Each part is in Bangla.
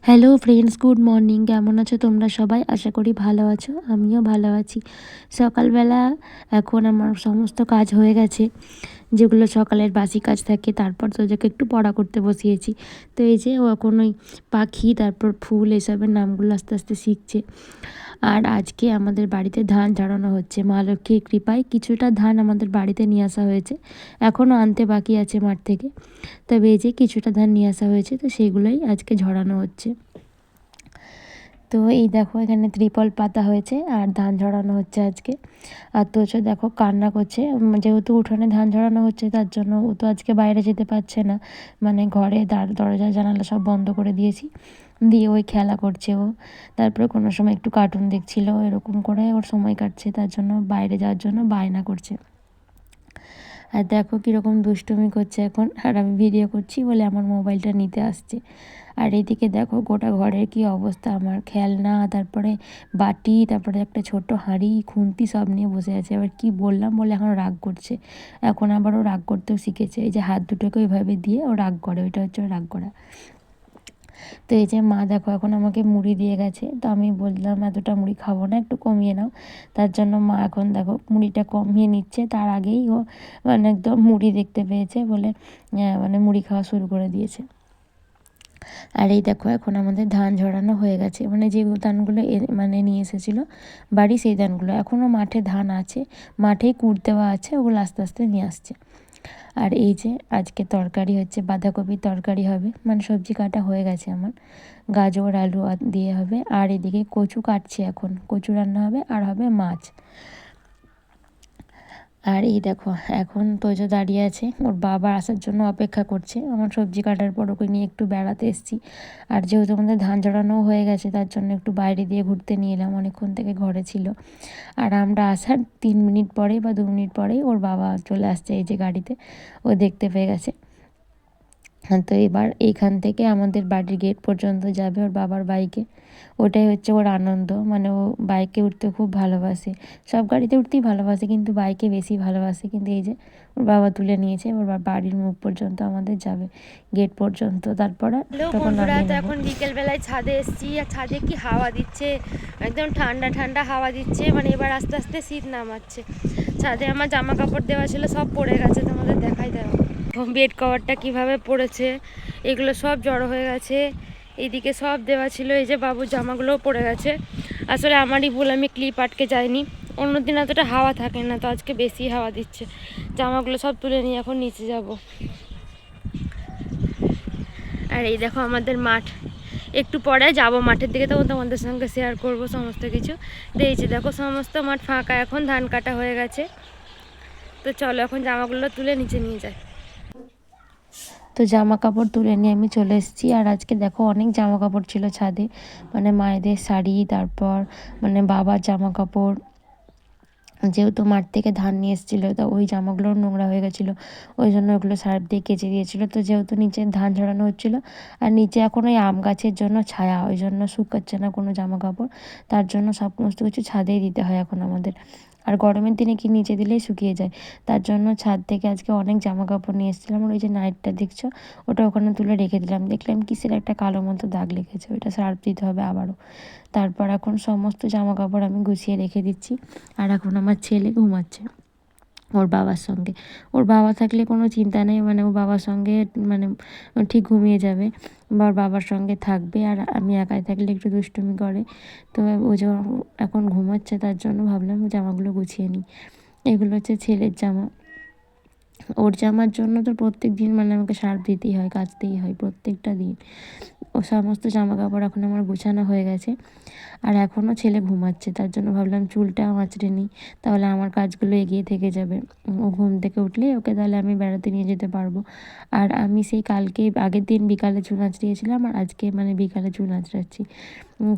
Hello friends, good morning. কেমন আছো তোমরা সবাই? আশা করি ভালো আছো, আমিও ভালো আছি। সকালবেলা এখন আমার সমস্ত কাজ হয়ে গেছে, যেগুলো সকালের বাসি কাজ থাকে। তারপর তোদেরকে একটু পড়া করতে বসিয়েছি। তো এই যে ও এখন ওই পাখি, তারপর ফুল, এসবের নামগুলো আস্তে আস্তে শিখছে। আর আজকে আমাদের বাড়িতে ধান ঝাড়ানো হচ্ছে। মা লক্ষ্মীর কৃপায় কিছুটা ধান আমাদের বাড়িতে নিয়ে আসা হয়েছে, এখনও আনতে বাকি আছে মাঠ থেকে। তবে এই যে কিছুটা ধান নিয়ে আসা হয়েছে, তো সেগুলোই আজকে ঝরানো হচ্ছে। তো এই দেখো এখানে ত্রিপল পাতা হয়েছে আর ধান ঝরানো হচ্ছে আজকে। আর তোজো দেখো কান্না করছে, যেহেতু উঠোনে ধান ঝরানো হচ্ছে তার জন্য ও তো আজকে বাইরে যেতে পারছে না। মানে ঘরে দরজা জানালা সব বন্ধ করে দিয়েছি, দিয়ে ওই খেলা করছে ও। তারপরে কোনো সময় একটু কার্টুন দেখছিল, এরকম করে ওর সময় কাটছে, তার জন্য বাইরে যাওয়ার জন্য বায়না করছে। আর দেখো কীরকম দুষ্টুমি করছে এখন, আর আমি ভিডিও করছি বলে আমার মোবাইলটা নিতে আসছে। আর এদিকে দেখো গোটা ঘরের কি অবস্থা, আমার খেলনা, তারপরে বাটি, তারপরে একটা ছোট হাঁড়ি, খুন্তি সব নিয়ে বসে আছে। এবার কি বললাম বলে এখন রাগ করছে। এখন আবার ও রাগ করতেও শিখেছে, এই যে হাত দুটোকে ওইভাবে দিয়ে ও রাগ করে, ওইটা হচ্ছে ও রাগ করা। তো এই যে মা দেখো এখন আমাকে মুড়ি দিয়ে গেছে, তো আমি বললাম এতটা মুড়ি খাবো না, একটু কমিয়ে নাও। তার জন্য মা এখন দেখো মুড়িটা কমিয়ে নিচ্ছে, তার আগেই ও মানে একদম মুড়ি দেখতে পেয়েছে বলে মানে মুড়ি খাওয়া শুরু করে দিয়েছে। আর এই দেখো এখন আমাদের ধান ঝরানো হয়ে গেছে, মানে যে ধানগুলো মানে নিয়ে এসেছিলো বাড়ি, সেই ধানগুলো এখনও মাঠে ধান আছে, মাঠেই কুড় দেওয়া আছে, ওগুলো আস্তে আস্তে নিয়ে আসছে। আর এই যে আজকে তরকারি হচ্ছে, বাঁধাকপির তরকারি হবে, মানে সবজি কাটা হয়ে গেছে আমার, গাজর আলু দিয়ে হবে। আর এদিকে কচু কাটছে, এখন কচু রান্না হবে, আর হবে মাছ। আর এই দেখো এখন তোজো দাঁড়িয়ে আছে, ওর বাবা আসার জন্য অপেক্ষা করছে। আমার সবজি কাটার পর ওকে নিয়ে একটু বেড়াতে এসেছি। আর যেহেতু আমাদের ধান ঝরানো হয়ে গেছে, তার জন্য একটু বাইরে দিয়ে ঘুরতে নিয়ে এলাম, অনেকক্ষণ থেকে ঘরে ছিল। আর আমরা আসার 3 মিনিট পরেই বা 2 মিনিট পরেই ওর বাবা চলে আসছে, এই যে গাড়িতে, ও দেখতে পেয়ে গেছে। তো এবার এইখান থেকে আমাদের বাড়ির গেট পর্যন্ত যাবে ওর বাবার বাইকে, ওটাই হচ্ছে ওর আনন্দ। মানে ও বাইকে উঠতে খুব ভালোবাসে, সব গাড়িতে উঠতেই ভালোবাসে কিন্তু বাইকে বেশি ভালোবাসে। কিন্তু এই যে ওর বাবা তুলে নিয়েছে, ওর বাড়ির মুখ পর্যন্ত আমাদের যাবে, গেট পর্যন্ত, তারপরে তখন নামিয়ে নেব। এখন বিকেলবেলায় ছাদে এসেছি, আর ছাদে কি হাওয়া দিচ্ছে, একদম ঠান্ডা ঠান্ডা হাওয়া দিচ্ছে। মানে এবার আস্তে আস্তে শীত নামাচ্ছে। ছাদে আমার জামা কাপড় দেওয়া ছিল, সব পড়ে গেছে, তোমাদের দেখাই দেবো। বেড কভারটা কিভাবে পড়েছে, এগুলো সব জড়ো হয়ে গেছে। এইদিকে সব দেওয়া ছিল, এই যে বাবুর জামাগুলোও পড়ে গেছে। আসলে আমারই ভুল, আমি ক্লিপ আটকে যাইনি। অন্যদিন এতটা হাওয়া থাকে না, তো আজকে বেশি হাওয়া দিচ্ছে। জামাগুলো সব তুলে নিয়ে এখন নিচে যাব। আর এই দেখো আমাদের মাঠ, একটু পরে যাব মাঠের দিকে, তখন তোমাদের সঙ্গে শেয়ার করব সমস্ত কিছু। দিয়েছি দেখো সমস্ত মাঠ ফাঁকা, এখন ধান কাটা হয়ে গেছে। তো চলো এখন জামাগুলো তুলে নিচে নিয়ে যাই। তো জামা কাপড় তুলে নিয়ে আমি চলে এসেছি। আর আজকে দেখো অনেক জামা কাপড় ছিল ছাদে, মানে মায়েদের শাড়ি, তারপর মানে বাবার জামা কাপড়, যেহেতু মাঠ থেকে ধান নিয়ে এসেছিলো, তো ওই জামাগুলো নোংরা হয়ে গেছিলো, ওই জন্য ওগুলো সার্ফ দিয়ে কেচে দিয়েছিলো। তো যেহেতু নিচে ধান ঝরানো হচ্ছিলো, আর নিচে এখন ওই আম গাছের জন্য ছায়া, ওই জন্য শুকাচ্ছে না কোনো জামা কাপড়, তার জন্য সমস্ত কিছু ছাদেই দিতে হয় এখন আমাদের। আর গরমের দিনে কি নিচে দিলেই শুকিয়ে যায়, তার জন্য ছাদ থেকে আজকে অনেক জামা কাপড় নিয়ে এসেছিলাম। আর ওই যে নাইটটা দেখছো, ওটা ওখানে তুলে রেখে দিলাম, দেখলাম কিসের একটা কালো মতো দাগ লেগেছে, ওইটা সার্ফ দিতে হবে আবারও। তারপর এখন সমস্ত জামা কাপড় আমি গুছিয়ে রেখে দিচ্ছি। আর এখন আমার ছেলে ঘুমাচ্ছে ওর বাবার সঙ্গে। ওর বাবা থাকলে কোনো চিন্তা নেই, মানে ওর বাবার সঙ্গে মানে ঠিক ঘুমিয়ে যাবে বা ওর বাবার সঙ্গে থাকবে। আর আমি একাই থাকলে একটু দুষ্টুমি করে। তো ও যে এখন ঘুমাচ্ছে, তার জন্য ভাবলাম জামাগুলো গুছিয়ে নিই। এগুলো হচ্ছে ছেলের জামা। ওর জামার জন্য তো প্রত্যেক দিন মানে আমাকে সার্ফ দিতেই হয়, কাচতেই হয় প্রত্যেকটা দিন। ও সমস্ত জামা কাপড় এখন আমার গোছানো হয়ে গেছে। আর এখনও ছেলে ঘুমাচ্ছে, তার জন্য ভাবলাম চুলটা আঁচড়ে নিই, তাহলে আমার কাজগুলো এগিয়ে থেকে যাবে। ও ঘুম থেকে উঠলেই ওকে তাহলে আমি বেড়াতে নিয়ে যেতে পারবো। আর আমি সেই কালকে আগের দিন বিকালে চুল আঁচড়িয়েছিলাম, আর আজকে মানে বিকালে চুল আঁচড়াচ্ছি।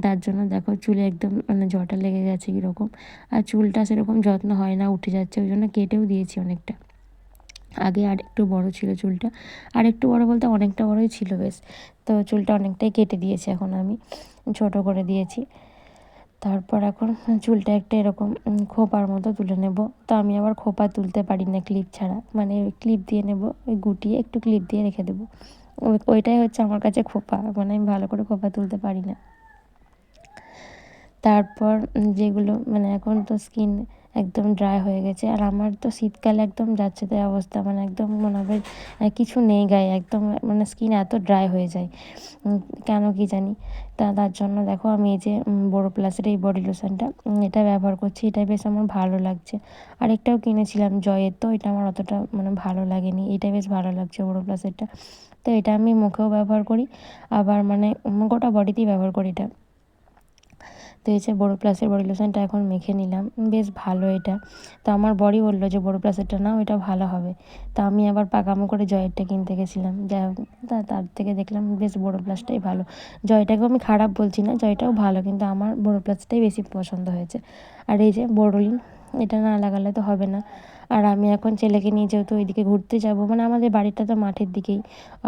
তার জন্য দেখো চুলে একদম মানে জটা লেগে গেছে কীরকম। আর চুলটা সেরকম যত্ন হয় না, উঠে যাচ্ছে, ওই জন্য কেটেও দিয়েছি অনেকটা। আগে আর একটু বড় ছিল চুলটা, আর একটু বড় বলতে অনেকটা বড়ই ছিল বেশ। তো চুলটা অনেকটাই কেটে দিয়েছি, এখন আমি ছোট করে দিয়েছি। তারপর এখন চুলটা একটা এরকম খোপার মতো তুলে নেব। তো আমি আবার খোপা তুলতে পারি না ক্লিপ ছাড়া, মানে ক্লিপ দিয়ে নেব, ওই গুটিয়ে একটু ক্লিপ দিয়ে রেখে দেবো। ওইটাই হচ্ছে আমার কাছে খোঁপা, মানে আমি ভালো করে খোঁপা তুলতে পারি না। তারপর যেগুলো মানে এখন তো স্কিন একদম ড্রাই হয়ে গেছে, আর আমার তো শীতকালে একদম যাচ্ছে তাই অবস্থা, মানে একদম মনে হবে কিছু নেই গায়ে, একদম মানে স্কিন এত ড্রাই হয়ে যায় কেন কি জানি। তার জন্য দেখো আমি এই যে বোরোপ্লাসের এই বডি লোশনটা এটা ব্যবহার করছি, এটা বেশ আমার ভালো লাগছে। আরেকটাও কিনেছিলাম জয়ের, তো এটা আমার অতটা মানে ভালো লাগেনি, এটা বেশ ভালো লাগছে বোরোপ্লাসেরটা। তো এটা আমি মুখেও ব্যবহার করি, আবার মানে গোটা বডিতেই ব্যবহার করি এটা। তো এই যে বোরোপ্লাসের বডি লোশনটা এখন মেখে নিলাম, বেশ ভালো এটা। তো আমার বরই বললো যে বোরোপ্লাসেরটা নাও, এটা ভালো হবে। তো আমি আবার পাকামো করে জয়েরটা কিনতে গেছিলাম, যাই হোক তার থেকে দেখলাম বেশ বোরোপ্লাসটাই ভালো। জয়টাকেও আমি খারাপ বলছি না, জয়টাও ভালো, কিন্তু আমার বোরোপ্লাসটাই বেশি পছন্দ হয়েছে। আর এই যে বোরোলিন, এটা না লাগালে তো হবে না। আর আমি এখন ছেলেকে নিয়ে যেহেতু ওইদিকে ঘুরতে যাব, মানে আমাদের বাড়িটা তো মাঠের দিকেই,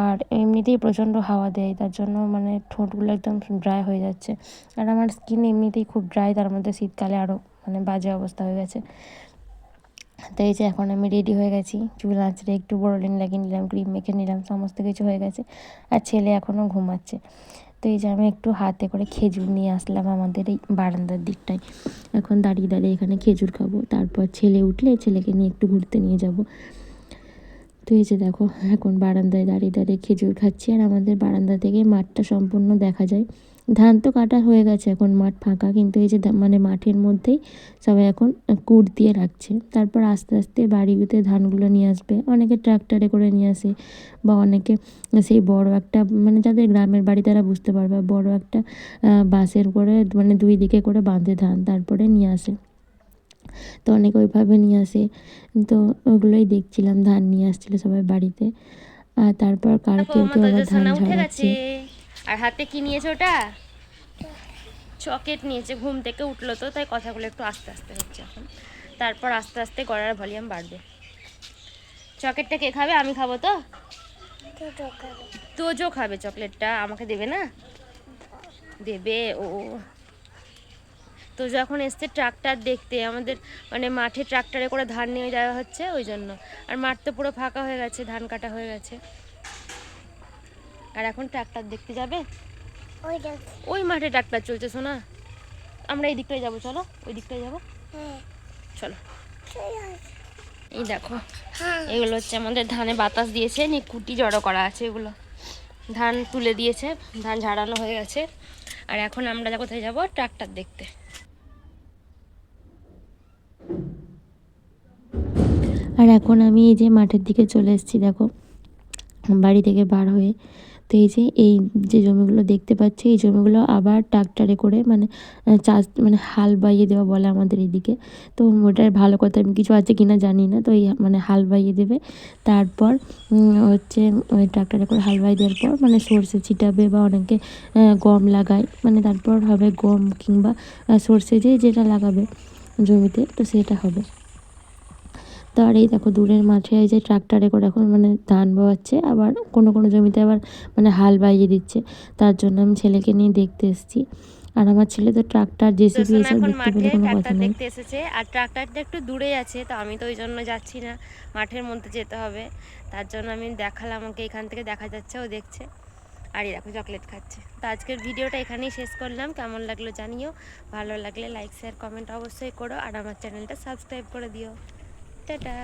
আর এমনিতেই প্রচণ্ড হাওয়া দেয়, তার জন্য মানে ঠোঁটগুলো একদম ড্রাই হয়ে যাচ্ছে। আর আমার স্কিন এমনিতেই খুব ড্রাই, তার মধ্যে শীতকালে আরও মানে বাজে অবস্থা হয়ে গেছে। তো এই যে এখন আমি রেডি হয়ে গেছি, চুল আঁচড়ে একটু বোরোলিন লাগিয়ে নিলাম, ক্রিম মেখে নিলাম, সমস্ত কিছু হয়ে গেছে। আর ছেলে এখনও ঘুমাচ্ছে। তো এই যে আমি একটু হাতে করে খেজুর নিয়ে আসলাম আমাদের এই বারান্দার দিকটায়, এখন দাঁড়িয়ে দাঁড়িয়ে এখানে খেজুর খাবো, তারপর ছেলে উঠলে ছেলেকে নিয়ে একটু ঘুরতে নিয়ে যাব। তো এই যে দেখো এখন বারান্দায় দাঁড়িয়ে দাঁড়িয়ে খেজুর খাচ্ছি, আর আমাদের বারান্দা থেকে মাঠটা সম্পূর্ণ দেখা যায়। ধান তো কাটা হয়ে গেছে, এখন মাঠ ফাঁকা, কিন্তু এই যে মানে মাঠের মধ্যেই সবাই এখন কুট দিয়ে রাখছে। তারপর আস্তে আস্তে বাড়িতে ধানগুলো নিয়ে আসবে, অনেকে ট্রাক্টরে করে নিয়ে আসে, বা অনেকে সেই বড় একটা মানে যাদের গ্রামের বাড়ি তারা বুঝতে পারবে, বড় একটা বাঁশের করে মানে দুই দিকে করে বাঁধে ধান, তারপরে নিয়ে আসে। তো অনেকে ওইভাবে নিয়ে আসে। তো ওগুলোই দেখছিলাম, ধান নিয়ে আসছিলো সবাই বাড়িতে। আর তারপর কেউ কেউ আবার ধান উঠে ঝাড়াচ্ছে। গেছে। আর হাতে কি নিয়েছে ওটা? চকেট নিয়েছে, ঘুম থেকে উঠলো তো, তাই কথাগুলো একটু আস্তে আস্তে হচ্ছে এখন। তারপর আস্তে আস্তে গলার ভলিউম বাড়বে। চকলেটটা কে খাবে? আমি খাবো তো? তোজো খাবে চকলেটটা, আমাকে দেবে না? দেবে ও। তো যখন এসছে ট্রাক্টর দেখতে, আমাদের মানে মাঠে ট্রাক্টরে করে ধান নিয়ে যাওয়া হচ্ছে ওই জন্য। আর মাঠ তো পুরো ফাঁকা হয়ে গেছে, ধান কাটা হয়ে গেছে। আর এখন ট্রাক্টর দেখতে যাবে? ওই মাঠে ট্রাক্টর চলছে শোনা, আমরা এই দিকটায় যাবো, চলো ওই দিকটায় যাবো, চলো। এই দেখো এগুলো হচ্ছে আমাদের ধানে বাতাস দিয়েছে, কুটি জড়ো করা আছে, এগুলো ধান তুলে দিয়েছে, ধান ঝাড়ানো হয়ে গেছে। আর এখন আমরা কোথায় যাবো? ট্রাক্টর দেখতে। আর এখন আমি এই যে মাঠের দিকে চলে এসেছি, দেখো বাড়ি থেকে বার হয়ে। তো এই যে জমিগুলো দেখতে পাচ্ছি, এই জমিগুলো আবার ট্রাক্টরে করে মানে চাষ মানে হাল বাইয়ে দেওয়া বলে আমাদের এদিকে। তো ওটার ভালো কথা আমি কিছু আছে কিনা জানি না, তো এই মানে হাল বাইয়ে দেবে। তারপর হচ্ছে ওই ট্রাক্টরে করে হাল বাইয়ে দেওয়ার পর মানে সর্ষে ছিটাবে, বা অনেকে গম লাগায়, মানে তারপর হবে গম কিংবা সর্ষে যেটা লাগাবে জমিতে, তো সেটা হবে। তো আর এই দেখো দূরের মাঠে এই যে ট্রাক্টরে করে এখন মানে ধান বওয়াচ্ছে, আবার কোনো কোনো জমিতে আবার মানে হাল বাইয়ে দিচ্ছে। তার জন্য আমি ছেলেকে নিয়ে দেখতে এসেছি। আর আমার ছেলে তো ট্রাক্টর জেসিবি এসব দেখতে পেলে কোনো কথা নেই। দেখতে এসেছে, আর ট্রাক্টরটা একটু দূরে আছে, তো আমি তো ওই জন্য যাচ্ছি না, মাঠের মধ্যে যেতে হবে। তার জন্য আমি দেখালাম, আমাকে এখান থেকে দেখা যাচ্ছে, ও দেখছে। আর এই দেখো চকলেট খাচ্ছে। তো আজকের ভিডিওটা এখানেই শেষ করলাম, কেমন লাগলো জানিও, ভালো লাগলে লাইক শেয়ার কমেন্ট অবশ্যই করো, আর আমার চ্যানেলটা সাবস্ক্রাইব করে দিও। টাটা।